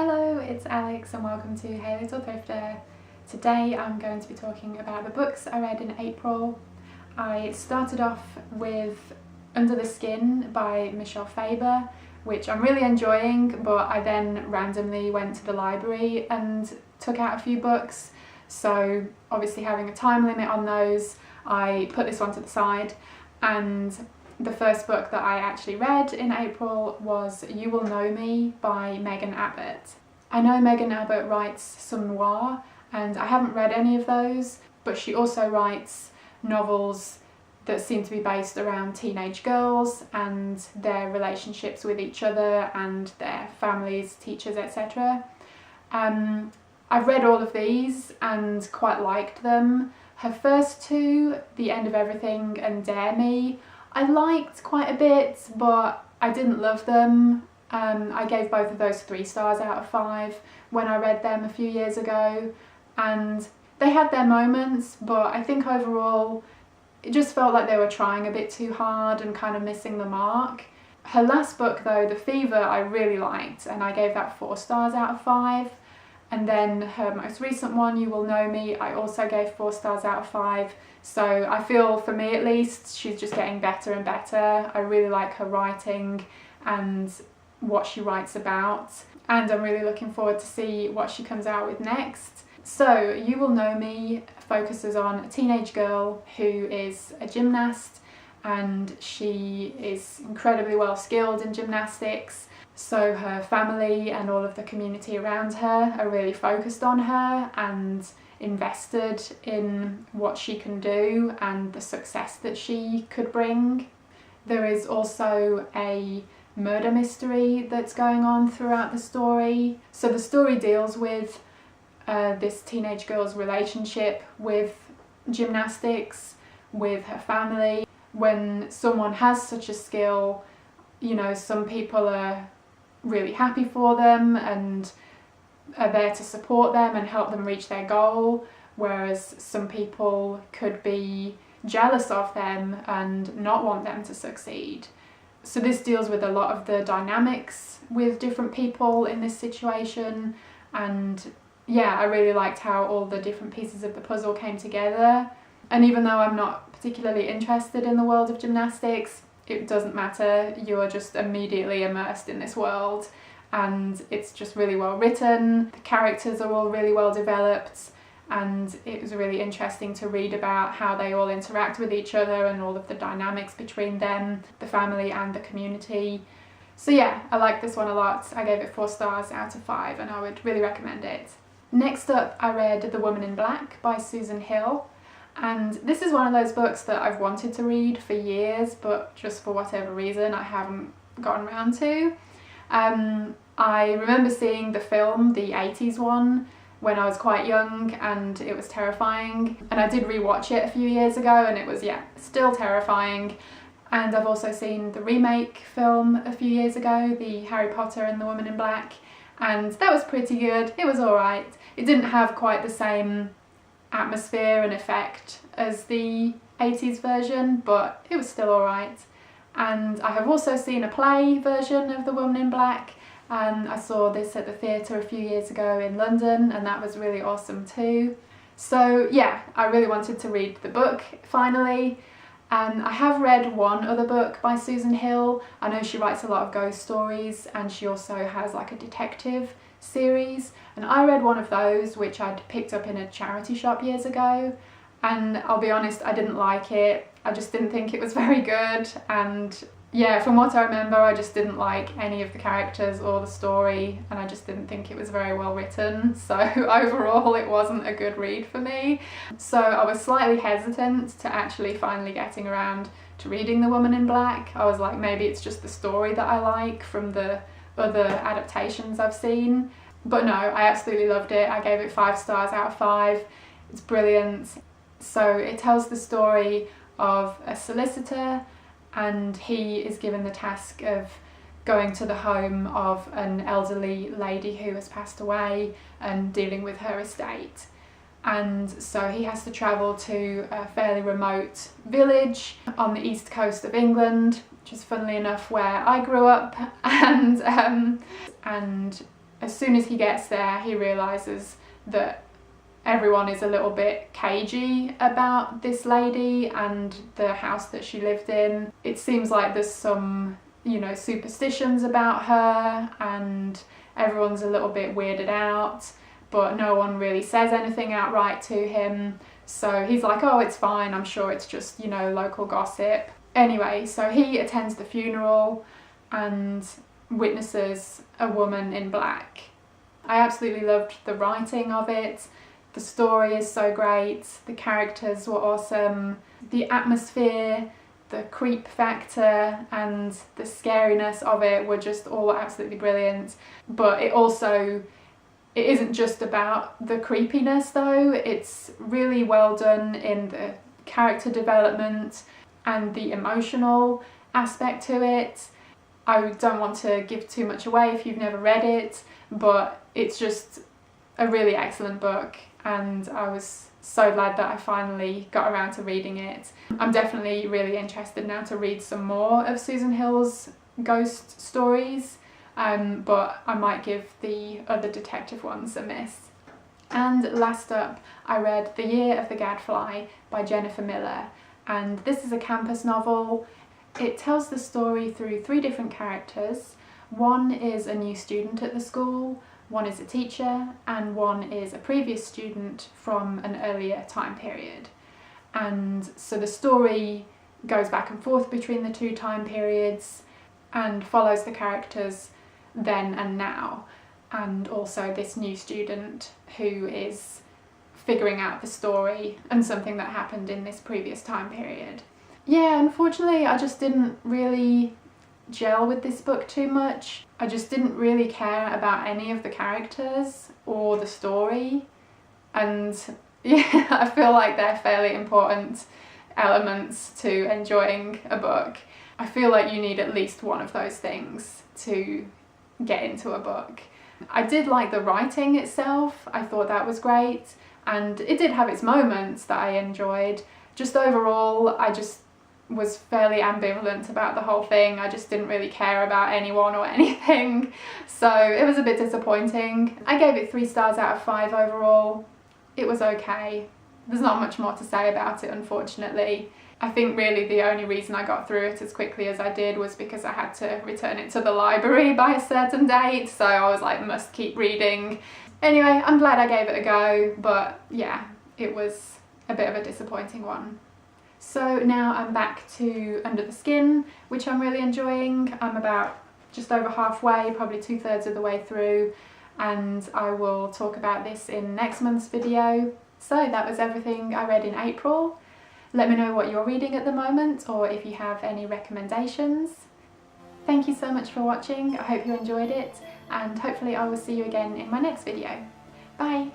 Hello, it's Alex and welcome to Hey Little Thrifter. Today I'm going to be talking about the books I read in April. I started off with Under the Skin by Michelle Faber, which I'm really enjoying, but I then randomly went to the library and took out a few books. So obviously having a time limit on those, I put this one to the side, and the first book that I actually read in April was You Will Know Me by Megan Abbott. I know Megan Abbott writes some noir, and I haven't read any of those, but she also writes novels that seem to be based around teenage girls and their relationships with each other and their families, teachers, etc. I've read all of these and quite liked them. Her first two, The End of Everything and Dare Me, I liked quite a bit, but I didn't love them. I gave both of those 3 stars out of 5 when I read them a few years ago, and they had their moments, but I think overall it just felt like they were trying a bit too hard and kind of missing the mark. Her last book though, The Fever, I really liked, and I gave that 4 stars out of 5. And then her most recent one, You Will Know Me, I also gave 4 stars out of 5. So I feel, for me at least, she's just getting better and better. I really like her writing and what she writes about, and I'm really looking forward to see what she comes out with next. So You Will Know Me focuses on a teenage girl who is a gymnast, and she is incredibly well skilled in gymnastics. So her family and all of the community around her are really focused on her and invested in what she can do and the success that she could bring. There is also a murder mystery that's going on throughout the story. So the story deals with this teenage girl's relationship with gymnastics, with her family. When someone has such a skill, you know, some people are really happy for them and are there to support them and help them reach their goal, whereas some people could be jealous of them and not want them to succeed. So this deals with a lot of the dynamics with different people in this situation, and yeah, I really liked how all the different pieces of the puzzle came together. And even though I'm not particularly interested in the world of gymnastics, it doesn't matter, you're just immediately immersed in this world, and it's just really well written. The characters are all really well developed, and it was really interesting to read about how they all interact with each other and all of the dynamics between them, the family and the community. So yeah, I like this one a lot. I gave it 4 stars out of 5 and I would really recommend it. Next up, I read The Woman in Black by Susan Hill. And this is one of those books that I've wanted to read for years, but just for whatever reason I haven't gotten around to. I remember seeing the film, the 80s one, when I was quite young, and it was terrifying. And I did rewatch it a few years ago and it was, yeah, still terrifying. And I've also seen the remake film a few years ago, the Harry Potter and the Woman in Black, and that was pretty good. It was alright. It didn't have quite the same atmosphere and effect as the 80s version, but it was still alright. And I have also seen a play version of The Woman in Black, and I saw this at the theatre a few years ago in London, and that was really awesome too. So yeah, I really wanted to read the book finally. I have read one other book by Susan Hill. I know she writes a lot of ghost stories, and she also has like a detective series, and I read one of those which I'd picked up in a charity shop years ago, and I'll be honest, I didn't like it. I just didn't think it was very good, and yeah, from what I remember, I just didn't like any of the characters or the story, and I just didn't think it was very well written, so overall it wasn't a good read for me. So I was slightly hesitant to actually finally getting around to reading The Woman in Black. I was like, maybe it's just the story that I like from the other adaptations I've seen. But no, I absolutely loved it. I gave it 5 stars out of 5. It's brilliant. So it tells the story of a solicitor, and he is given the task of going to the home of an elderly lady who has passed away and dealing with her estate. And so he has to travel to a fairly remote village on the east coast of England, which is funnily enough where I grew up, and as soon as he gets there, he realises that everyone is a little bit cagey about this lady and the house that she lived in. It seems like there's some, you know, superstitions about her, and everyone's a little bit weirded out, but no one really says anything outright to him. So he's like, oh, it's fine, I'm sure it's just, you know, local gossip. Anyway, so he attends the funeral and witnesses a woman in black. I absolutely loved the writing of it. The story is so great, the characters were awesome, the atmosphere, the creep factor and the scariness of it were just all absolutely brilliant. But it isn't just about the creepiness though, it's really well done in the character development and the emotional aspect to it. I don't want to give too much away if you've never read it, but it's just a really excellent book, and I was so glad that I finally got around to reading it. I'm definitely really interested now to read some more of Susan Hill's ghost stories, but I might give the other detective ones a miss. And last up, I read The Year of the Gadfly by Jennifer Miller, and this is a campus novel. It tells the story through 3 different characters. One is a new student at the school, one is a teacher, and one is a previous student from an earlier time period. And so the story goes back and forth between the 2 time periods and follows the characters then and now, and also this new student who is figuring out the story and something that happened in this previous time period. Yeah, unfortunately I just didn't really gel with this book too much. I just didn't really care about any of the characters or the story, and yeah, I feel like they're fairly important elements to enjoying a book. I feel like you need at least one of those things to get into a book. I did like the writing itself, I thought that was great, and it did have its moments that I enjoyed. Just overall, I just was fairly ambivalent about the whole thing. I just didn't really care about anyone or anything, so it was a bit disappointing. I gave it 3 stars out of 5 overall. It was okay. There's not much more to say about it, unfortunately. I think really the only reason I got through it as quickly as I did was because I had to return it to the library by a certain date, so I was like, must keep reading. Anyway, I'm glad I gave it a go, but yeah, it was a bit of a disappointing one. So now I'm back to Under the Skin, which I'm really enjoying. I'm about just over halfway, probably 2/3 of the way through, and I will talk about this in next month's video. So that was everything I read in April. Let me know what you're reading at the moment, or if you have any recommendations. Thank you so much for watching, I hope you enjoyed it, and hopefully I will see you again in my next video. Bye!